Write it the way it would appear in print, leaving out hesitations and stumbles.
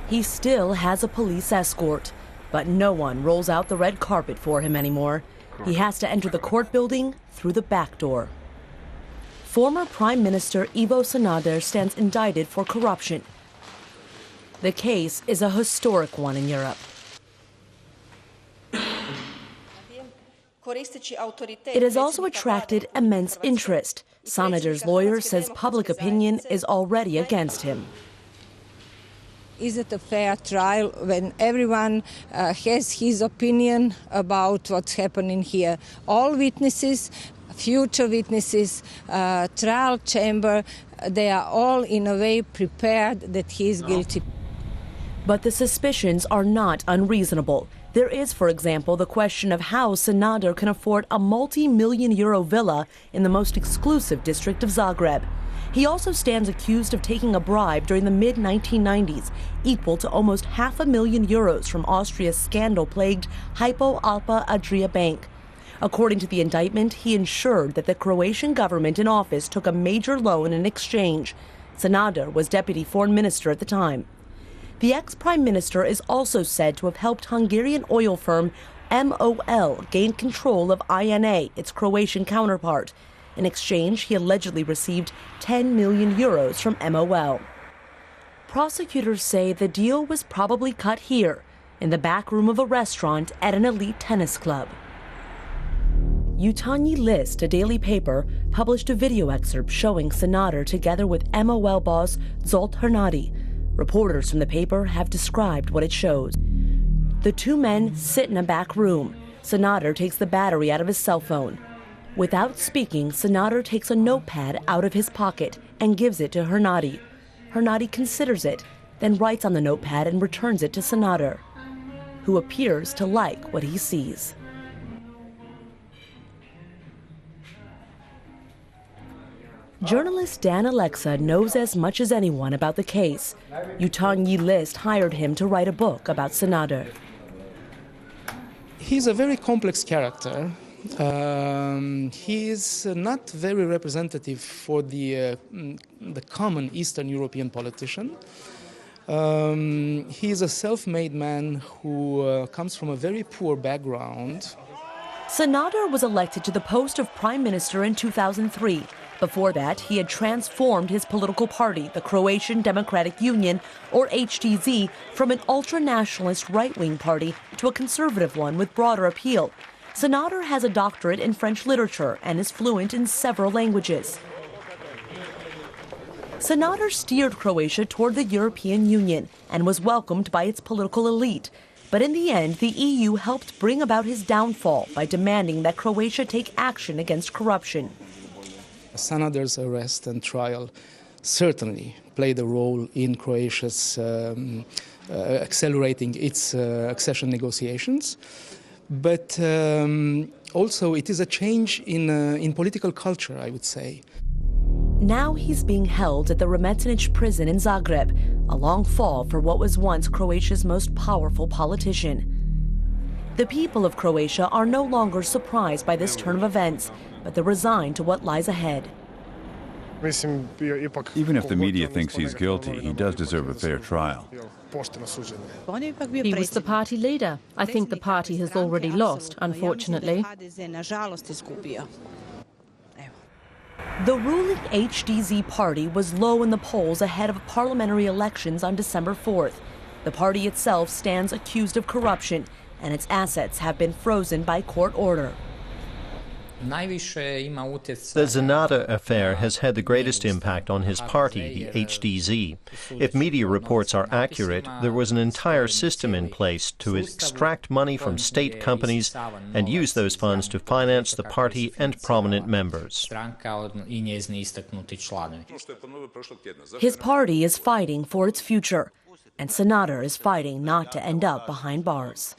He still has a police escort, but no one rolls out the red carpet for him anymore. He has to enter the court building through the back door. Former Prime Minister Ivo Sanader stands indicted for corruption. The case is a historic one in Europe. It has also attracted immense interest. Sanader's lawyer says public opinion is already against him. Is it a fair trial when everyone has his opinion about what's happening here? All witnesses, future witnesses, trial chamber, they are all in a way prepared that he is guilty. But the suspicions are not unreasonable. There is, for example, the question of how Sanader can afford a multi-million-euro villa in the most exclusive district of Zagreb. He also stands accused of taking a bribe during the mid-1990s, equal to almost €500,000 from Austria's scandal-plagued Hypo Alpe Adria bank. According to the indictment, he ensured that the Croatian government in office took a major loan in exchange. Sanader was deputy foreign minister at the time. The ex-prime minister is also said to have helped Hungarian oil firm MOL gain control of INA, its Croatian counterpart. In exchange, he allegedly received €10 million from MOL. Prosecutors say the deal was probably cut here, in the back room of a restaurant at an elite tennis club. Jutarnji List, a daily paper, published a video excerpt showing Sanader together with MOL boss Zsolt Hernadi. Reporters from the paper have described what it shows. The two men sit in a back room. Sanader takes the battery out of his cell phone. Without speaking, Sanader takes a notepad out of his pocket and gives it to Hernadi. Hernadi considers it, then writes on the notepad and returns it to Sanader, who appears to like what he sees. Journalist Dan Alexa knows as much as anyone about the case. Jutarnji List hired him to write a book about Sanader. He's a very complex character. He is not very representative for the common Eastern European politician. He is a self-made man who comes from a very poor background. Sanader was elected to the post of prime minister in 2003. Before that, he had transformed his political party, the Croatian Democratic Union, or HDZ, from an ultra-nationalist right-wing party to a conservative one with broader appeal. Sanader has a doctorate in French literature and is fluent in several languages. Sanader steered Croatia toward the European Union and was welcomed by its political elite. But in the end, the EU helped bring about his downfall by demanding that Croatia take action against corruption. Sanader's arrest and trial certainly played a role in Croatia's accelerating its accession negotiations. But also it is a change in political culture, I would say. Now he's being held at the Re-enactment prison in Zagreb, a long fall for what was once Croatia's most powerful politician. The people of Croatia are no longer surprised by this turn of events, but they're resigned to what lies ahead. Even if the media thinks he's guilty, he does deserve a fair trial. He was the party leader. I think the party has already lost, unfortunately. The ruling HDZ party was low in the polls ahead of parliamentary elections on December 4th. The party itself stands accused of corruption, and its assets have been frozen by court order. The Sanader affair has had the greatest impact on his party, the HDZ. If media reports are accurate, there was an entire system in place to extract money from state companies and use those funds to finance the party and prominent members. His party is fighting for its future, and Sanader is fighting not to end up behind bars.